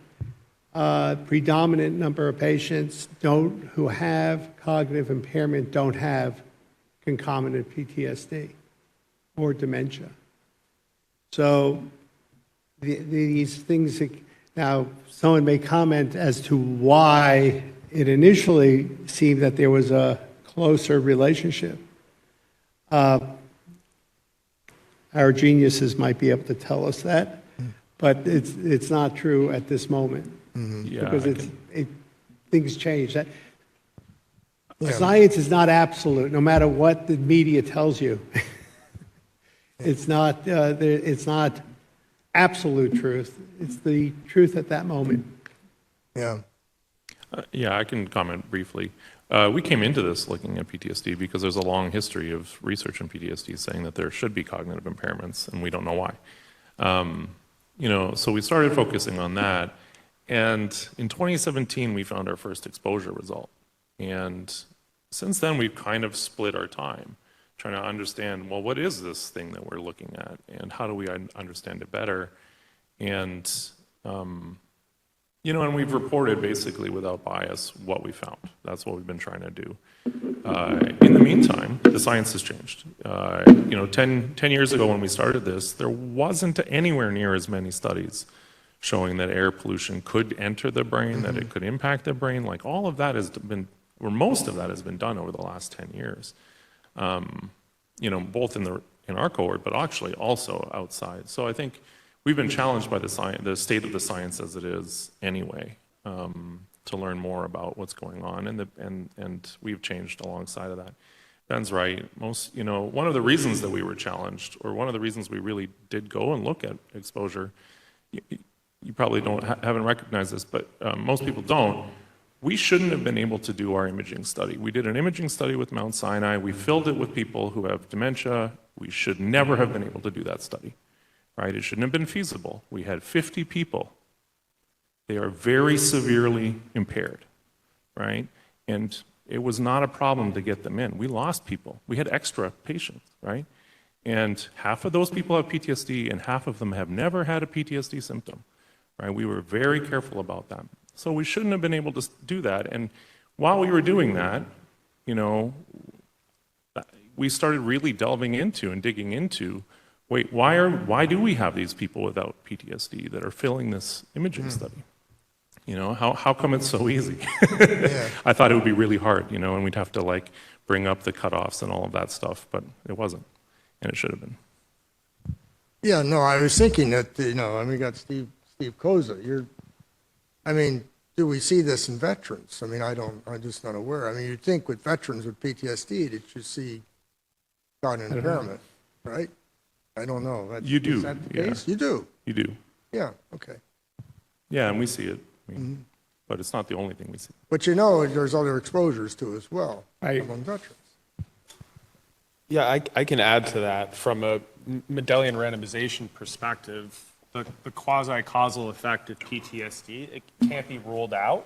predominant number of patients who have cognitive impairment don't have concomitant PTSD or dementia. So these things, now someone may comment as to why it initially seemed that there was a closer relationship. Our geniuses might be able to tell us that, but it's not true at this moment. Yeah, Because things change. Science is not absolute, no matter what the media tells you. It's not absolute truth. It's the truth at that moment. Yeah. Yeah, I can comment briefly. We came into this looking at PTSD because there's a long history of research on PTSD saying that there should be cognitive impairments, and we don't know why. So we started focusing on that, and in 2017 we found our first exposure result. And since then, we've kind of split our time trying to understand, well, what is this thing that we're looking at, and how do we understand it better? And, and we've reported basically without bias what we found. That's what we've been trying to do. In the meantime, the science has changed. 10 years ago when we started this, there wasn't anywhere near as many studies showing that air pollution could enter the brain, that it could impact the brain. Like all of that has been, or most of that has been done over the last 10 years. Both in our cohort, but actually also outside. So I think we've been challenged by the state of the science as it is anyway, to learn more about what's going on, and we've changed alongside of that. Ben's right. One of the reasons that we were challenged, or one of the reasons we really did go and look at exposure, you probably haven't recognized this, but most people don't. We shouldn't have been able to do our imaging study. We did an imaging study with Mount Sinai. We filled it with people who have dementia, We should never have been able to do that study, right? It shouldn't have been feasible. We had 50 people. They are very severely impaired, right? And it was not a problem to get them in. We lost people. We had extra patients, right? And half of those people have PTSD, and half of them have never had a PTSD symptom, right? We were very careful about that. So we shouldn't have been able to do that. And while we were doing that, you know, we started really delving into and digging into, wait, why do we have these people without PTSD that are filling this imaging study? You know, how come it's so easy? I thought it would be really hard, you know, and we'd have to like bring up the cutoffs and all of that stuff, but it wasn't, and it should have been. Yeah, no, I was thinking that, you know, I mean, we got Steve Koza. I mean, do we see this in veterans? I mean, I'm just not aware. I mean, you'd think with veterans with PTSD that you see cognitive impairment, right? I don't know. You do. Is that the yeah. case? You do? You do. Yeah, okay. Yeah, and we see it. I mean, but it's not the only thing we see. But you know, there's other exposures too as well Right. among veterans. Yeah, I can add to that from a Mendelian randomization perspective. The quasi-causal effect of PTSD, it can't be ruled out.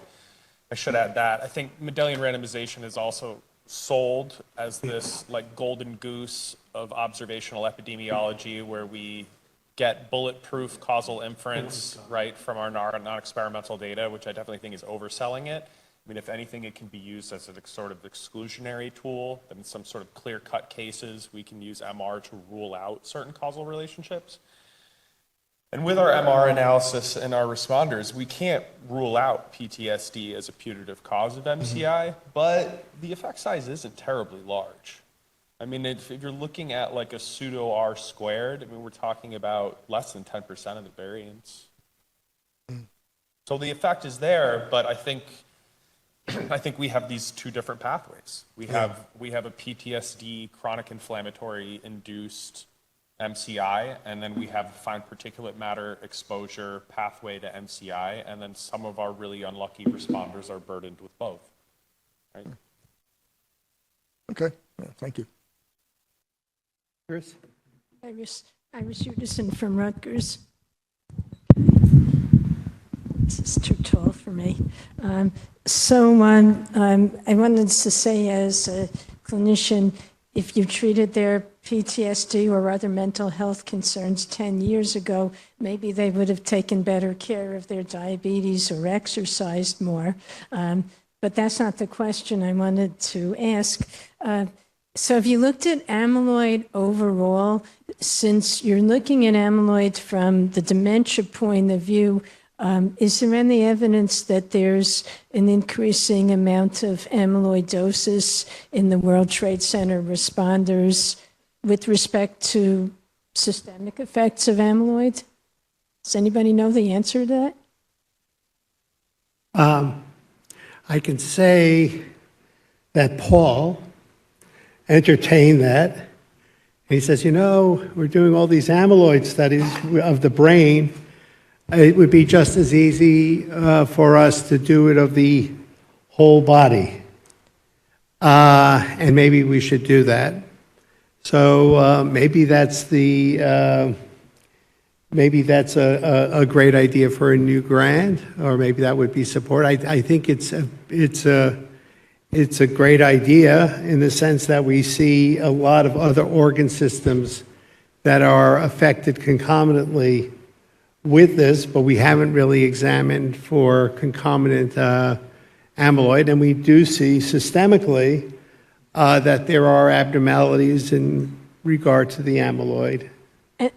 I should add that. I think Mendelian randomization is also sold as this like golden goose of observational epidemiology where we get bulletproof causal inference, right, from our non-experimental data, which I definitely think is overselling it. I mean, if anything, it can be used as a sort of exclusionary tool. That in some sort of clear-cut cases, we can use MR to rule out certain causal relationships. And with our MR analysis and our responders, we can't rule out PTSD as a putative cause of MCI, but the effect size isn't terribly large. I mean, if you're looking at like a pseudo R squared, I mean, we're talking about less than 10% of the variance. So the effect is there, but I think we have these two different pathways. We have a PTSD chronic inflammatory induced MCI, and then we have a fine particulate matter exposure pathway to MCI, and then some of our really unlucky responders are burdened with both. Right? Okay, yeah, thank you. Chris? Iris Udison from Rutgers. This is too tall for me. I wanted to say as a clinician, if you treated their PTSD or other mental health concerns 10 years ago, maybe they would have taken better care of their diabetes or exercised more. But that's not the question I wanted to ask. So have you looked at amyloid overall? Since you're looking at amyloid from the dementia point of view, is there any evidence that there's an increasing amount of amyloidosis in the World Trade Center responders with respect to systemic effects of amyloid? Does anybody know the answer to that? I can say that Paul entertained that. And he says, you know, we're doing all these amyloid studies of the brain. It would be just as easy for us to do it of the whole body. And maybe we should do that. So maybe that's a great idea for a new grant, or maybe that would be support. I think it's a great idea in the sense that we see a lot of other organ systems that are affected concomitantly with this, but we haven't really examined for concomitant amyloid, and we do see systemically that there are abnormalities in regard to the amyloid.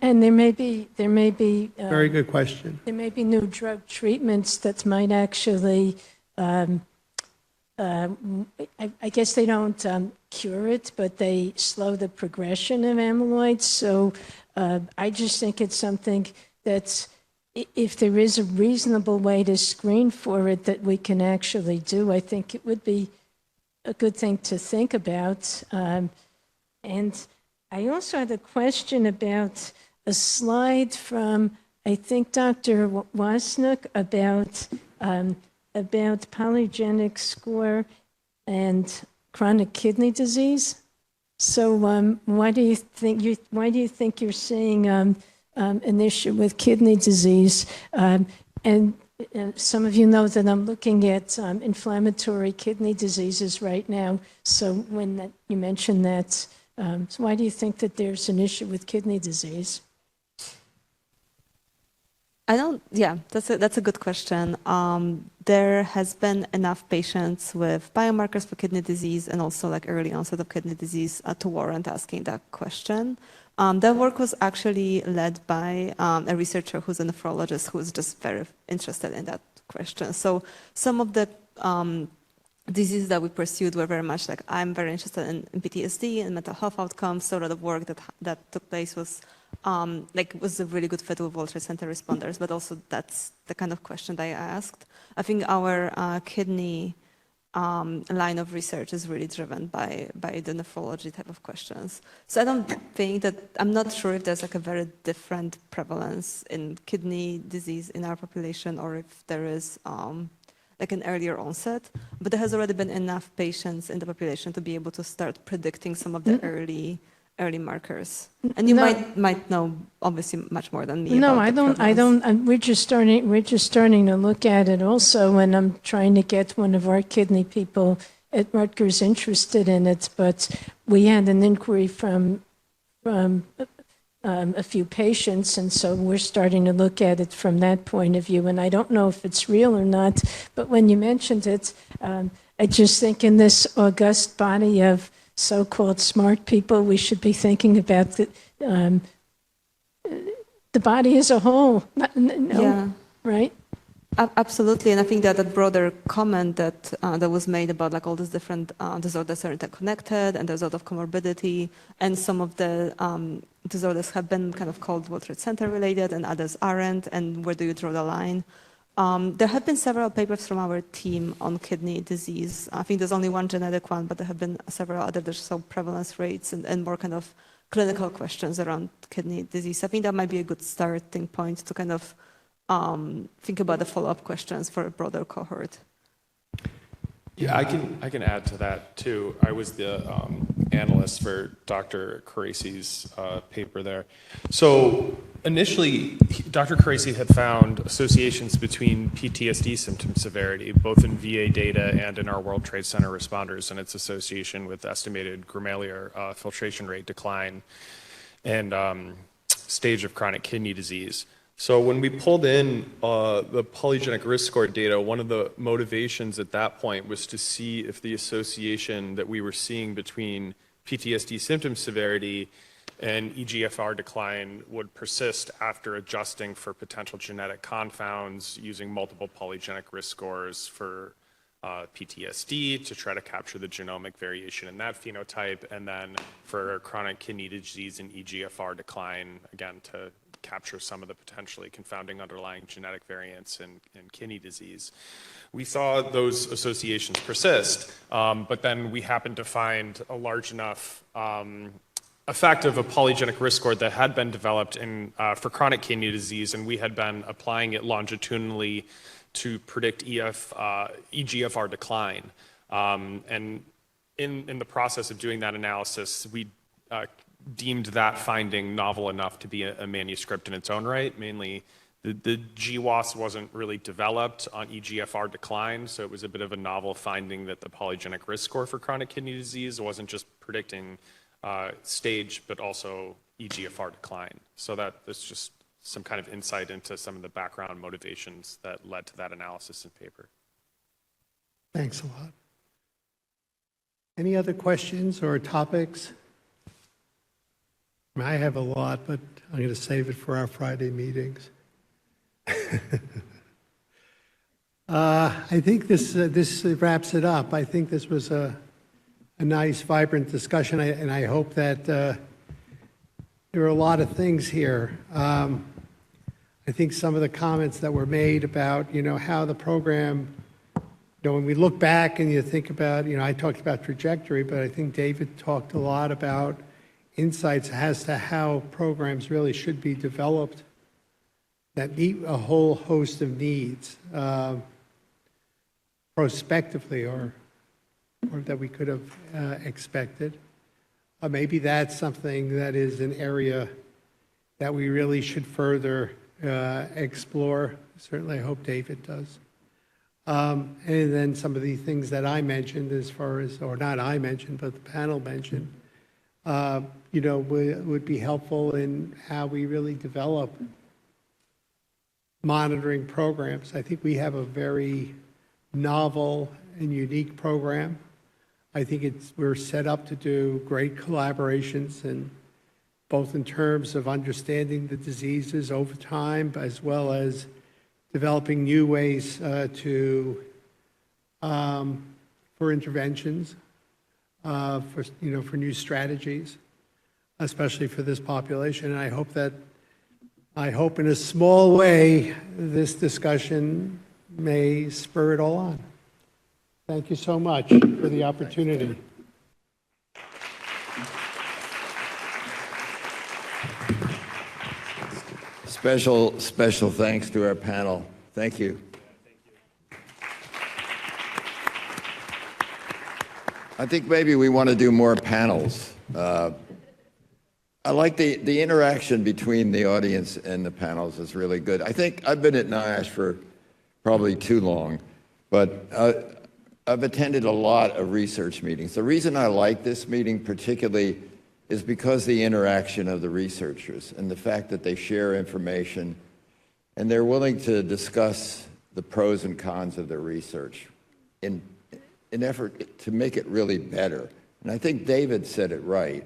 And there may be Very good question. there may be new drug treatments that might actually I guess they don't cure it, but they slow the progression of amyloid. So I just think it's something that's, if there is a reasonable way to screen for it that we can actually do, I think it would be a good thing to think about. And I also had a question about a slide from, I think, Dr. Wasnik about polygenic score and chronic kidney disease. So why do you think you're seeing an issue with kidney disease? And some of you know that I'm looking at inflammatory kidney diseases right now. So when you mentioned that, so why do you think that there's an issue with kidney disease? Yeah, that's a good question. There has been enough patients with biomarkers for kidney disease and also like early onset of kidney disease to warrant asking that question. That work was actually led by a researcher who's a nephrologist who's just very interested in that question. So some of the diseases that we pursued were very much like, I'm very interested in PTSD and mental health outcomes. So a lot of work that took place was was a really good fit with World Trade Center responders, but also that's the kind of question that I asked. I think our kidney line of research is really driven by the nephrology type of questions. So I don't think that, I'm not sure if there's like a very different prevalence in kidney disease in our population or if there is like an earlier onset, but there has already been enough patients in the population to be able to start predicting some of the early markers. And you might know obviously much more than me. No, about I don't. We're just starting to look at it also, and I'm trying to get one of our kidney people at Rutgers interested in it. But we had an inquiry from a few patients, and so we're starting to look at it from that point of view. And I don't know if it's real or not, but when you mentioned it, I just think in this august body of so-called smart people, we should be thinking about the body as a whole. Yeah. Right? Absolutely, and I think that broader comment that was made about like all these different disorders are interconnected, and there's a lot of comorbidity, and some of the disorders have been kind of called World Trade Center related, and others aren't. And where do you draw the line? There have been several papers from our team on kidney disease. I think there's only one genetic one, but there have been several other. There's some prevalence rates and more kind of clinical questions around kidney disease. I think that might be a good starting point to kind of think about the follow-up questions for a broader cohort. Yeah, I can add to that too. I was the analyst for Dr. Carasi's paper there. So initially, Dr. Carasi had found associations between PTSD symptom severity, both in VA data and in our World Trade Center responders, and its association with estimated glomerular filtration rate decline and stage of chronic kidney disease. So when we pulled in the polygenic risk score data, one of the motivations at that point was to see if the association that we were seeing between PTSD symptom severity and EGFR decline would persist after adjusting for potential genetic confounds using multiple polygenic risk scores for PTSD to try to capture the genomic variation in that phenotype, and then for chronic kidney disease and EGFR decline, again, to capture some of the potentially confounding underlying genetic variants in kidney disease. We saw those associations persist, but then we happened to find a large enough effect of a polygenic risk score that had been developed for chronic kidney disease, and we had been applying it longitudinally to predict EGFR decline. And in the process of doing that analysis, we deemed that finding novel enough to be a manuscript in its own right. Mainly, the GWAS wasn't really developed on EGFR decline, so it was a bit of a novel finding that the polygenic risk score for chronic kidney disease wasn't just predicting stage, but also EGFR decline. So that's just some kind of insight into some of the background motivations that led to that analysis and paper. Thanks a lot. Any other questions or topics? I have a lot, but I'm going to save it for our Friday meetings. I think this wraps it up. I think this was a nice, vibrant discussion, and I hope that there are a lot of things here. I think some of the comments that were made about, how the program, when we look back and you think about, I talked about trajectory, but I think David talked a lot about insights as to how programs really should be developed that meet a whole host of needs prospectively or that we could have expected. maybe that's something that is an area that we really should further explore. Certainly, I hope David does. And then some of the things that I mentioned as far as, or not I mentioned, but the panel mentioned, would be helpful in how we really develop monitoring programs. I think we have a very novel and unique program. I think we're set up to do great collaborations, and both in terms of understanding the diseases over time, as well as developing new ways for interventions, for new strategies, especially for this population. And I hope in a small way this discussion may spur it all on. Thank you so much for the opportunity. Special thanks to our panel. Thank you. I think maybe we want to do more panels. I like the interaction between the audience and the panels is really good. I think I've been at NIOSH for probably too long, but I've attended a lot of research meetings. The reason I like this meeting particularly is because the interaction of the researchers and the fact that they share information and they're willing to discuss the pros and cons of their research in effort to make it really better. And I think David said it right.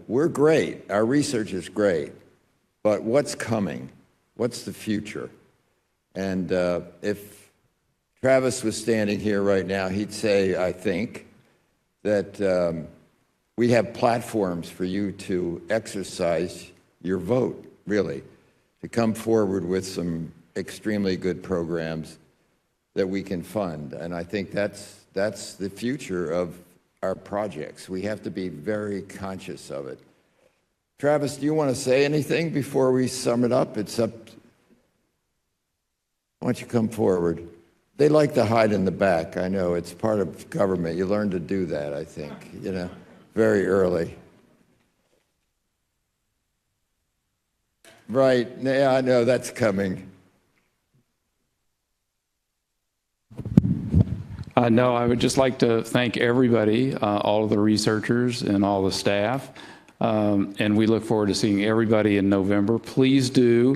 We're great. Our research is great. But what's coming? What's the future? And if Travis was standing here right now, he'd say, I think, that we have platforms for you to exercise your vote, really, to come forward with some extremely good programs that we can fund. And I think that's the future of our projects. We have to be very conscious of it. Travis, do you want to say anything before we sum it up? Why don't you come forward? They like to hide in the back. I know, it's part of government. You learn to do that, I think, very early. Right, yeah, I know that's coming. No, I would just like to thank everybody, all of the researchers and all the staff, and we look forward to seeing everybody in November. Please do,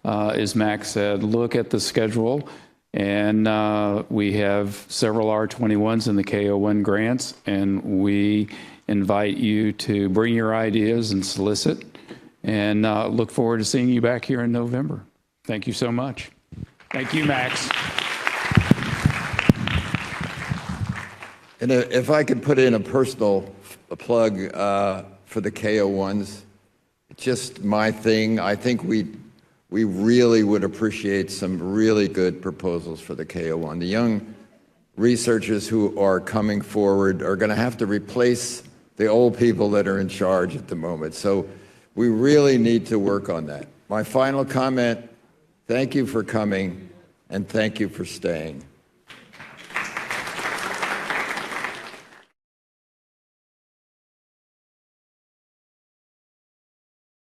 as Max said, look at the schedule, and we have several R21s in the KO1 grants, and we invite you to bring your ideas and solicit, and look forward to seeing you back here in November. Thank you so much. Thank you, Max. And if I could put in a personal plug for the KO1s, it's just my thing. I think we really would appreciate some really good proposals for the KO1. The young researchers who are coming forward are going to have to replace the old people that are in charge at the moment. So we really need to work on that. My final comment, thank you for coming and thank you for staying.